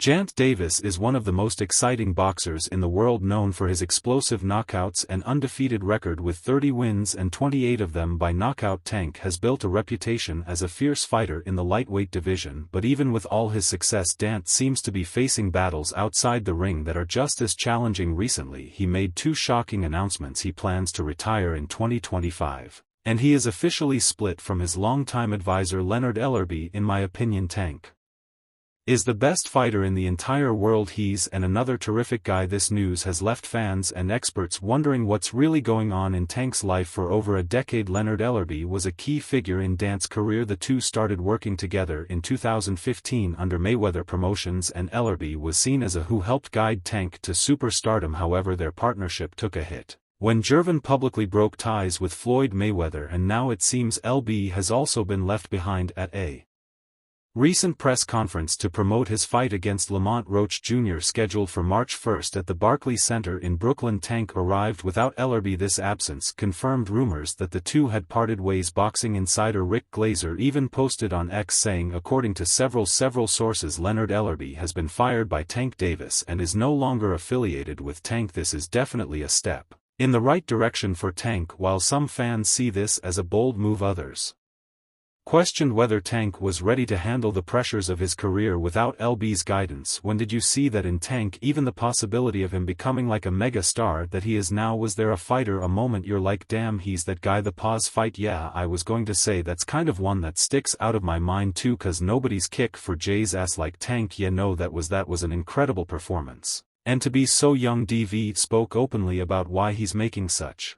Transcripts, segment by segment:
Gervonta Davis is one of the most exciting boxers in the world, known for his explosive knockouts and undefeated record with 30 wins and 28 of them by knockout. Tank has built a reputation as a fierce fighter in the lightweight division, but even with all his success, Gervonta seems to be facing battles outside the ring that are just as challenging. Recently he made two shocking announcements: he plans to retire in 2025, and he is officially split from his longtime advisor Leonard Ellerbe. In my opinion, Tank is the best fighter in the entire world. He's another terrific guy. This news has left fans and experts wondering what's really going on in Tank's life. For over a decade, Leonard Ellerbe was a key figure in Gervonta's career. The two started working together in 2015 under Mayweather Promotions, and Ellerbe was seen as a who helped guide Tank to superstardom. However, their partnership took a hit when Gervonta publicly broke ties with Floyd Mayweather, and now it seems Ellerbe has also been left behind. At a recent press conference to promote his fight against Lamont Roach Jr. scheduled for March 1 at the Barclays Center in Brooklyn, Tank arrived without Ellerbe. This absence confirmed rumors that the two had parted ways. Boxing insider Rick Glazer even posted on X saying, according to several sources, Leonard Ellerbe has been fired by Tank Davis and is no longer affiliated with Tank. This is definitely a step in the right direction for Tank. While some fans see this as a bold move, others questioned whether Tank was ready to handle the pressures of his career without Ellerbe's guidance. When did you see that in Tank? Even the possibility of him becoming like a mega star that he is now. Was there a fighter, a moment you're like, damn, he's that guy? The pause fight. Yeah, I was going to say that's kind of one that sticks out of my mind too, cause nobody's kick for Jay's ass like Tank. Yeah, no, that was an incredible performance. And to be so young. DV spoke openly about why he's making such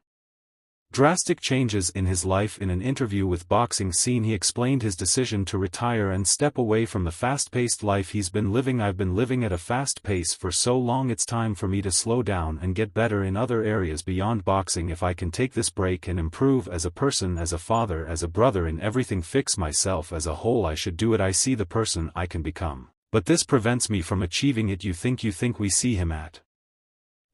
drastic changes in his life. In an interview with Boxing Scene, he explained his decision to retire and step away from the fast-paced life he's been living. I've been living at a fast pace for so long, it's time for me to slow down and get better in other areas beyond boxing. If I can take this break and improve as a person, as a father, as a brother, in everything, fix myself as a whole, I should do it. I see the person I can become, but this prevents me from achieving it. You think we see him at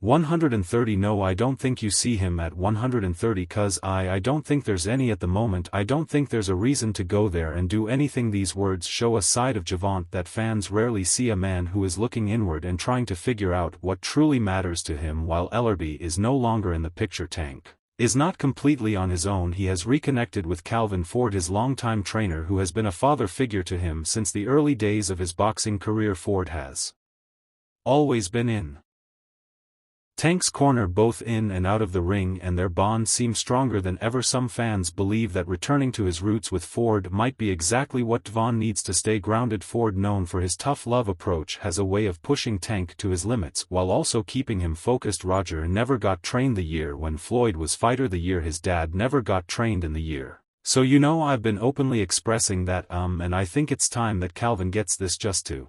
130? No, I don't think you see him at 130, cause I don't think there's any at the moment. I don't think there's a reason to go there and do anything. These words show a side of Gervonta that fans rarely see, a man who is looking inward and trying to figure out what truly matters to him. While Ellerbe is no longer in the picture, Tank is not completely on his own. He has reconnected with Calvin Ford, his longtime trainer, who has been a father figure to him since the early days of his boxing career. Ford has always been in Tank's corner both in and out of the ring, and their bond seems stronger than ever. Some fans believe that returning to his roots with Ford might be exactly what Gervonta needs to stay grounded. Ford, known for his tough love approach, has a way of pushing Tank to his limits while also keeping him focused. Roger never got trained the year when Floyd was fighter the year his dad never got trained in the year. So I've been openly expressing that and I think it's time that Calvin gets this just to.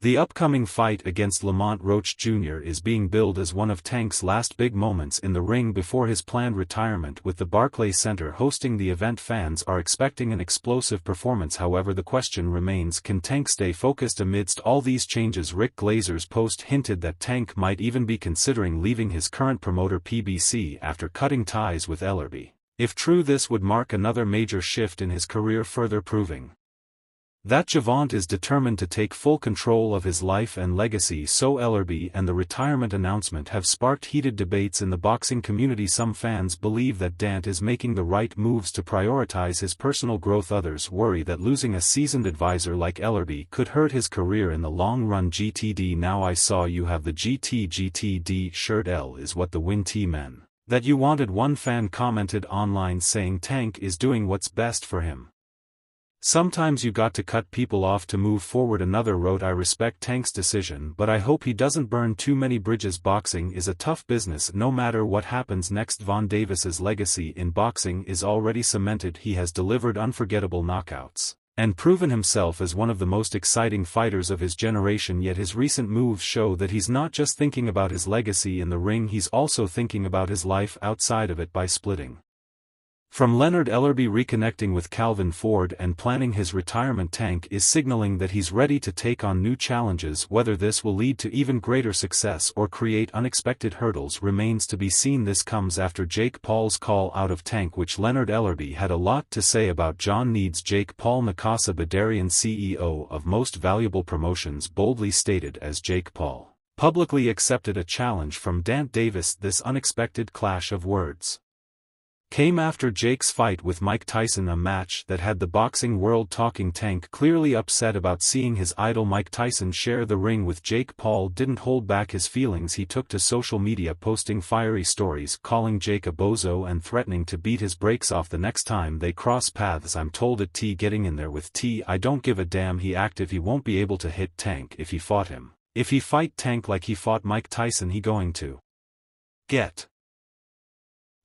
The upcoming fight against Lamont Roach Jr. is being billed as one of Tank's last big moments in the ring before his planned retirement, with the Barclays Center hosting the event. Fans are expecting an explosive performance. However, the question remains, can Tank stay focused amidst all these changes? Rick Glazer's post hinted that Tank might even be considering leaving his current promoter PBC after cutting ties with Ellerbe. If true, this would mark another major shift in his career, further proving that Gervonta is determined to take full control of his life and legacy. So Ellerbe and the retirement announcement have sparked heated debates in the boxing community. Some fans believe that Gervonta is making the right moves to prioritize his personal growth. Others worry that losing a seasoned advisor like Ellerbe could hurt his career in the long run. GTD, now I saw you have the GTD shirt. L is what the win T men that you wanted, one fan commented online, saying Tank is doing what's best for him. Sometimes you got to cut people off to move forward. Another wrote, I respect Tank's decision, but I hope he doesn't burn too many bridges. Boxing is a tough business no matter what happens next. Gervonta Davis's legacy in boxing is already cemented. He has delivered unforgettable knockouts and proven himself as one of the most exciting fighters of his generation. Yet his recent moves show that he's not just thinking about his legacy in the ring, he's also thinking about his life outside of it. By splitting From Leonard Ellerbe reconnecting with Calvin Ford and planning his retirement. Tank is signaling that he's ready to take on new challenges. Whether this will lead to even greater success or create unexpected hurdles remains to be seen. This comes after Jake Paul's call out of Tank, which Leonard Ellerbe had a lot to say about. John needs Jake Paul. Nakasa Badarian, CEO of Most Valuable Promotions, boldly stated as Jake Paul publicly accepted a challenge from Dant Davis. This unexpected clash of words came after Jake's fight with Mike Tyson, a match that had the boxing world talking. Tank, clearly upset about seeing his idol Mike Tyson share the ring with Jake Paul, didn't hold back his feelings. He took to social media, posting fiery stories, calling Jake a bozo and threatening to beat his brakes off the next time they cross paths. I'm told it T getting in there with T. I don't give a damn. He active. He won't be able to hit Tank if he fought him. If he fight Tank like he fought Mike Tyson, he going to get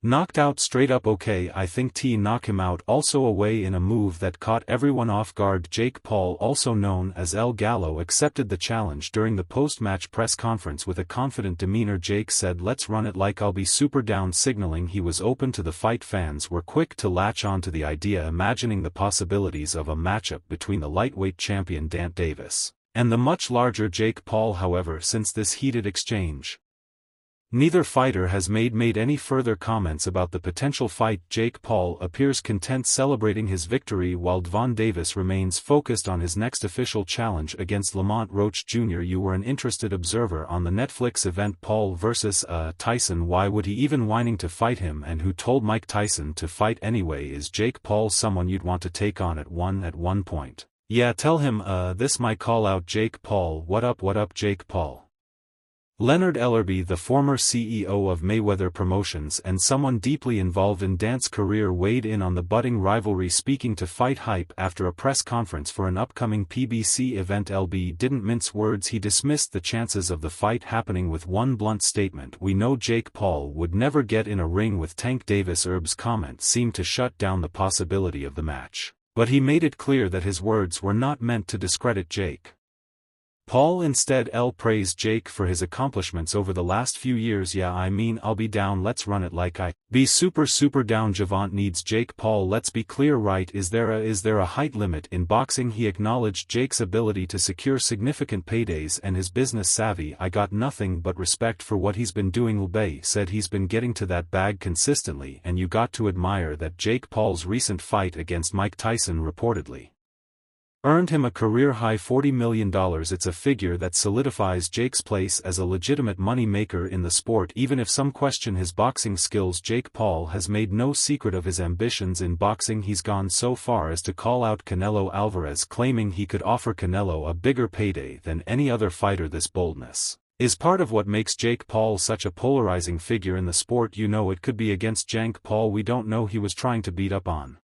knocked out straight up. Okay, I think T knock him out. Also away in a move that caught everyone off guard. Jake Paul, also known as El Gallo, accepted the challenge during the post-match press conference with a confident demeanor. Jake said, "Let's run it, like I'll be super down," signaling he was open to the fight. Fans were quick to latch on to the idea, imagining the possibilities of a matchup between the lightweight champion Dant Davis and the much larger Jake Paul. However, since this heated exchange, neither fighter has made any further comments about the potential fight. Jake Paul appears content celebrating his victory, while Gervonta Davis remains focused on his next official challenge against Lamont Roach Jr. You were an interested observer on the Netflix event Paul vs. Tyson. Why would he even whining to fight him? And who told Mike Tyson to fight anyway? Is Jake Paul someone you'd want to take on at one point? Yeah, tell him, this my call out. Jake Paul, what up Jake Paul. Leonard Ellerbe, the former CEO of Mayweather Promotions and someone deeply involved in Dant's career, weighed in on the budding rivalry, speaking to Fight Hype after a press conference for an upcoming PBC event. LB didn't mince words. He dismissed the chances of the fight happening with one blunt statement: "We know Jake Paul would never get in a ring with Tank Davis." Herb's comment seemed to shut down the possibility of the match, but he made it clear that his words were not meant to discredit Jake Paul. Instead, El praised Jake for his accomplishments over the last few years. "Yeah, I mean, I'll be down. Let's run it, like I be super down." Gervonta needs Jake Paul. Let's be clear, right? Is there a height limit in boxing? He acknowledged Jake's ability to secure significant paydays and his business savvy. "I got nothing but respect for what he's been doing." Lubay said he's been getting to that bag consistently, and you got to admire that. Jake Paul's recent fight against Mike Tyson reportedly earned him a career-high $40 million. It's a figure that solidifies Jake's place as a legitimate money maker in the sport. Even if some question his boxing skills, Jake Paul has made no secret of his ambitions in boxing. He's gone so far as to call out Canelo Alvarez, claiming he could offer Canelo a bigger payday than any other fighter. This boldness is part of what makes Jake Paul such a polarizing figure in the sport. You know, it could be against Jake Paul we don't know he was trying to beat up on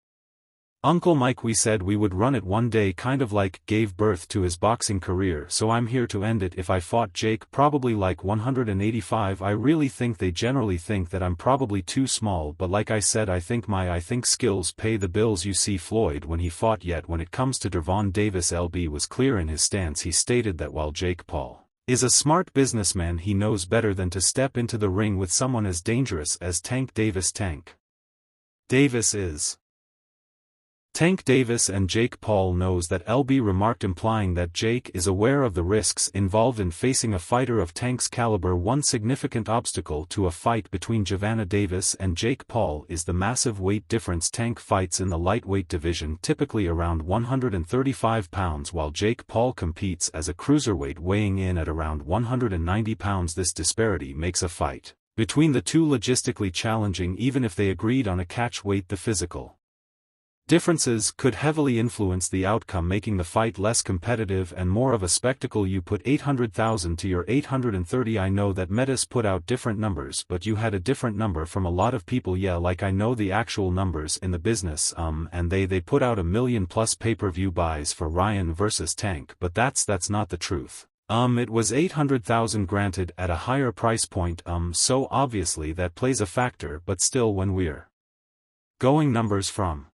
Uncle Mike. "We said we would run it one day, kind of like gave birth to his boxing career, so I'm here to end it. If I fought Jake, probably like 185. I really think they generally think that I'm probably too small, but like I said, I think skills pay the bills." You see Floyd when he fought. Yet when it comes to Gervonta Davis, LB was clear in his stance. He stated that while Jake Paul is a smart businessman, he knows better than to step into the ring with someone as dangerous as Tank Davis. Tank Davis is Tank Davis, and Jake Paul knows that. LB remarked, implying that Jake is aware of the risks involved in facing a fighter of Tank's caliber. One significant obstacle to a fight between Gervonta Davis and Jake Paul is the massive weight difference. Tank fights in the lightweight division, typically around 135 pounds, while Jake Paul competes as a cruiserweight, weighing in at around 190 pounds. This disparity makes a fight between the two logistically challenging, even if they agreed on a catch weight. The physical differences could heavily influence the outcome, making the fight less competitive and more of a spectacle. You put 800,000 to your 830. I know that Metis put out different numbers, but you had a different number from a lot of people. Yeah, like I know the actual numbers in the business, and they put out 1 million plus pay-per-view buys for Ryan versus Tank, but that's not the truth. It was 800,000, granted at a higher price point, so obviously that plays a factor, but still, when we're going numbers from